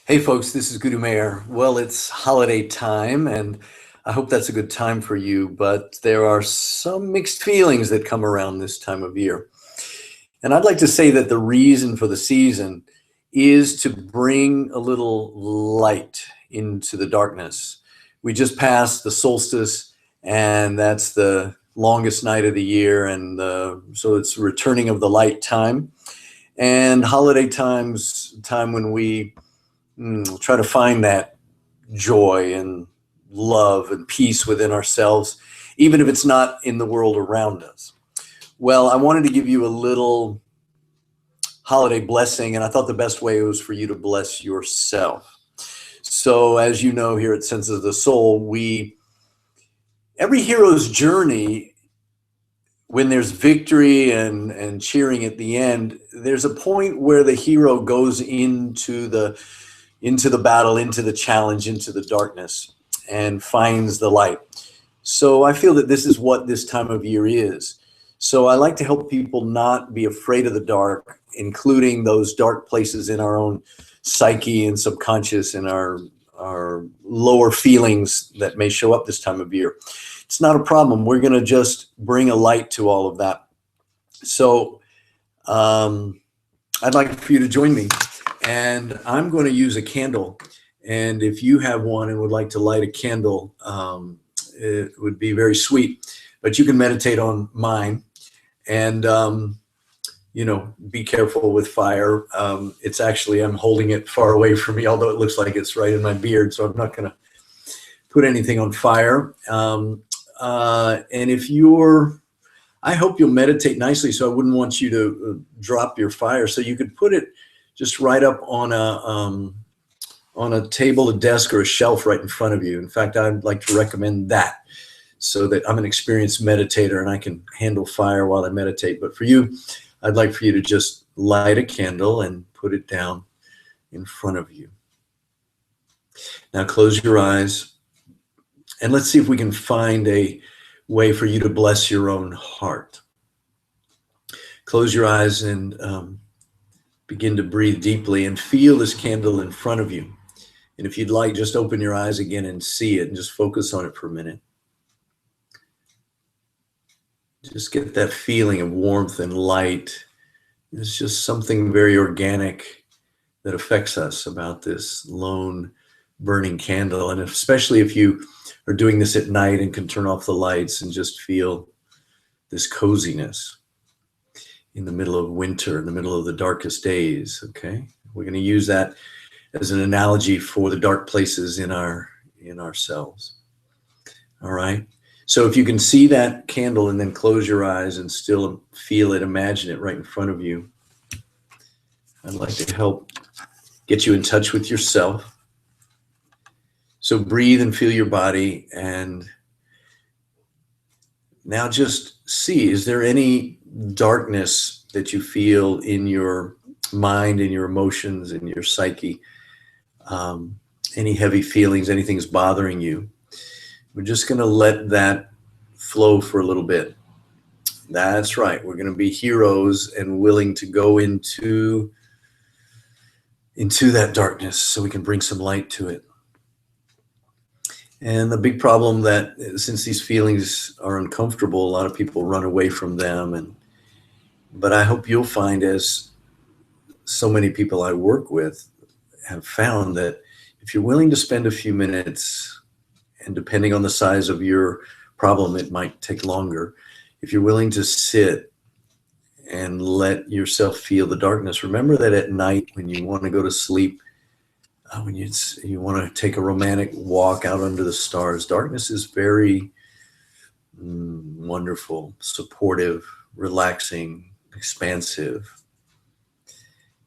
Hey folks, this is Guru Mayer. Well, it's holiday time, and I hope that's a good time for you, but there are some mixed feelings that come around this time of year. And I'd like to say that the reason for the season is to bring a little light into the darkness. We just passed the solstice, and that's the longest night of the year, and so it's the returning of the light time. And holiday time when we try to find that joy and love and peace within ourselves, even if it's not in the world around us. Well, I wanted to give you a little holiday blessing, and I thought the best way was for you to bless yourself. So, as you know, here at Sense of the Soul, every hero's journey, when there's victory and cheering at the end, there's a point where the hero goes into the battle, into the challenge, into the darkness, and finds the light. So I feel that this is what this time of year is. So I like to help people not be afraid of the dark, including those dark places in our own psyche and subconscious and our lower feelings that may show up this time of year. It's not a problem. We're going to just bring a light to all of that. So I'd like for you to join me. And I'm going to use a candle. And if you have one and would like to light a candle, it would be very sweet. But you can meditate on mine. And, be careful with fire. It's actually, I'm holding it far away from me, although it looks like it's right in my beard. So I'm not going to put anything on fire. And I hope you'll meditate nicely. So I wouldn't want you to drop your fire. So you could put it just right up on a table, a desk, or a shelf right in front of you. In fact, I'd like to recommend that, so that I'm an experienced meditator and I can handle fire while I meditate. But for you, I'd like for you to just light a candle and put it down in front of you. Now close your eyes, and let's see if we can find a way for you to bless your own heart. Close your eyes and begin to breathe deeply and feel this candle in front of you. And if you'd like, just open your eyes again and see it and just focus on it for a minute. Just get that feeling of warmth and light. It's just something very organic that affects us about this lone burning candle. And especially if you are doing this at night and can turn off the lights and just feel this coziness in the middle of winter, in the middle of the darkest days, okay? We're going to use that as an analogy for the dark places in ourselves. All right? So if you can see that candle and then close your eyes and still feel it, imagine it right in front of you, I'd like to help get you in touch with yourself. So breathe and feel your body, and now just see, is there any darkness that you feel in your mind, in your emotions, in your psyche? Any heavy feelings, anything's bothering you? We're just going to let that flow for a little bit. That's right. We're going to be heroes and willing to go into that darkness so we can bring some light to it. And the big problem that since these feelings are uncomfortable, a lot of people run away from them. But I hope you'll find, as so many people I work with have found, that if you're willing to spend a few minutes, and depending on the size of your problem, it might take longer. If you're willing to sit and let yourself feel the darkness, remember that at night when you want to go to sleep, when you want to take a romantic walk out under the stars, darkness is very wonderful, supportive, relaxing, expansive.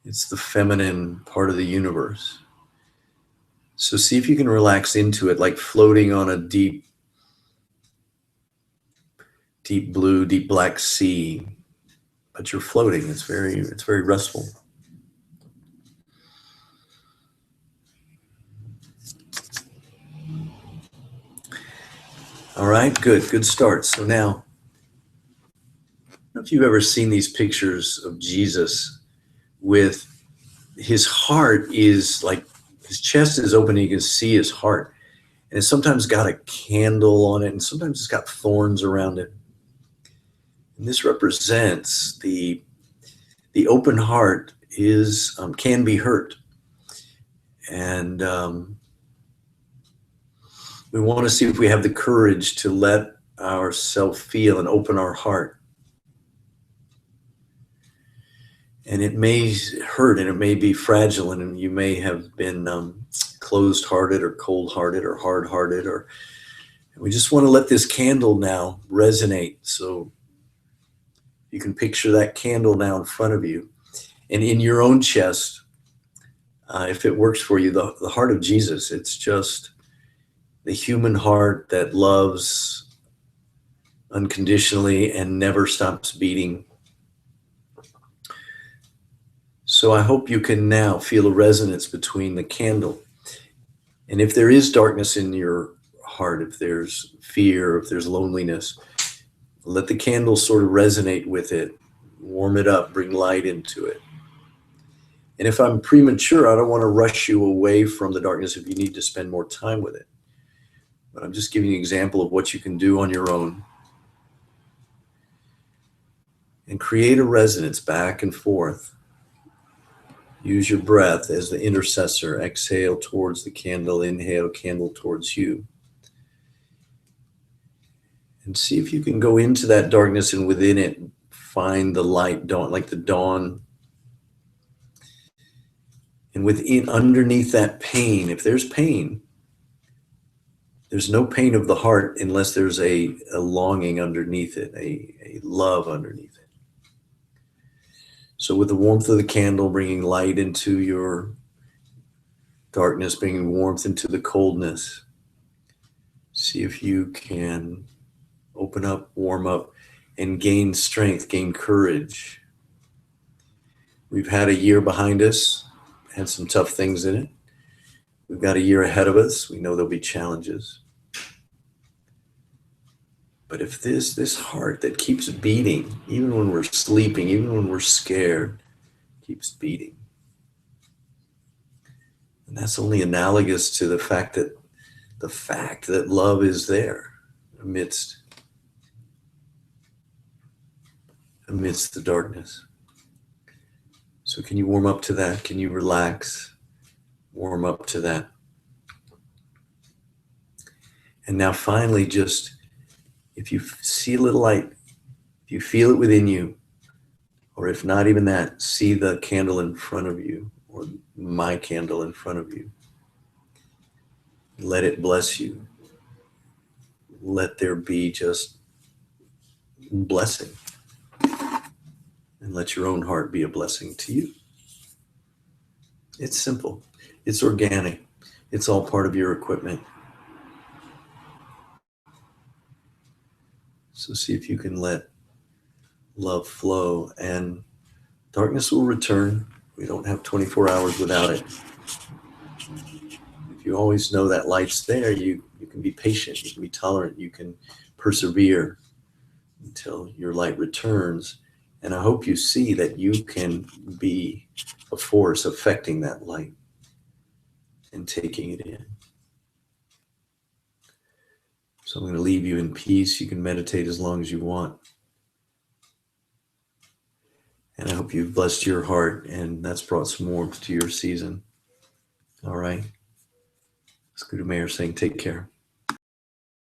It's the feminine part of the universe. So see if you can relax into it, like floating on a deep blue, deep black sea, but you're floating. It's very restful. All right, good start. So now, I don't know if you've ever seen these pictures of Jesus with his heart is like His chest is open and you can see his heart. And it's sometimes got a candle on it, and sometimes it's got thorns around it. And this represents the open heart is can be hurt. And we want to see if we have the courage to let ourselves feel and open our heart. And it may hurt and it may be fragile, and you may have been closed-hearted or cold-hearted or hard-hearted, or we just want to let this candle now resonate. So you can picture that candle now in front of you, and in your own chest, if it works for you, the heart of Jesus. It's just the human heart that loves unconditionally and never stops beating. So I hope you can now feel a resonance between the candle. And if there is darkness in your heart, if there's fear, if there's loneliness, let the candle sort of resonate with it, warm it up, bring light into it. And if I'm premature, I don't want to rush you away from the darkness if you need to spend more time with it. But I'm just giving you an example of what you can do on your own. And create a resonance back and forth. Use your breath as the intercessor. Exhale towards the candle, inhale, candle towards you. And see if you can go into that darkness and within it find the light, dawn, like the dawn. And within, underneath that pain, if there's pain, there's no pain of the heart unless there's a longing underneath it, a love underneath it. So with the warmth of the candle, bringing light into your darkness, bringing warmth into the coldness, see if you can open up, warm up, and gain strength, gain courage. We've had a year behind us, had some tough things in it. We've got a year ahead of us. We know there'll be challenges. But if this heart that keeps beating, even when we're sleeping, even when we're scared, keeps beating, and that's only analogous to the fact that love is there amidst the darkness. So can you warm up to that? Can you relax? Warm up to that. And now finally, just if you see a little light, if you feel it within you, or if not even that, see the candle in front of you, or my candle in front of you. Let it bless you. Let there be just blessing. And let your own heart be a blessing to you. It's simple. It's organic. It's all part of your equipment. So see if you can let love flow, and darkness will return. We don't have 24 hours without it. If you always know that light's there, you can be patient, you can be tolerant, you can persevere until your light returns. And I hope you see that you can be a force affecting that light and taking it in. So I'm going to leave you in peace. You can meditate as long as you want. And I hope you've blessed your heart and that's brought some warmth to your season. All right. Scooter Mayer saying take care.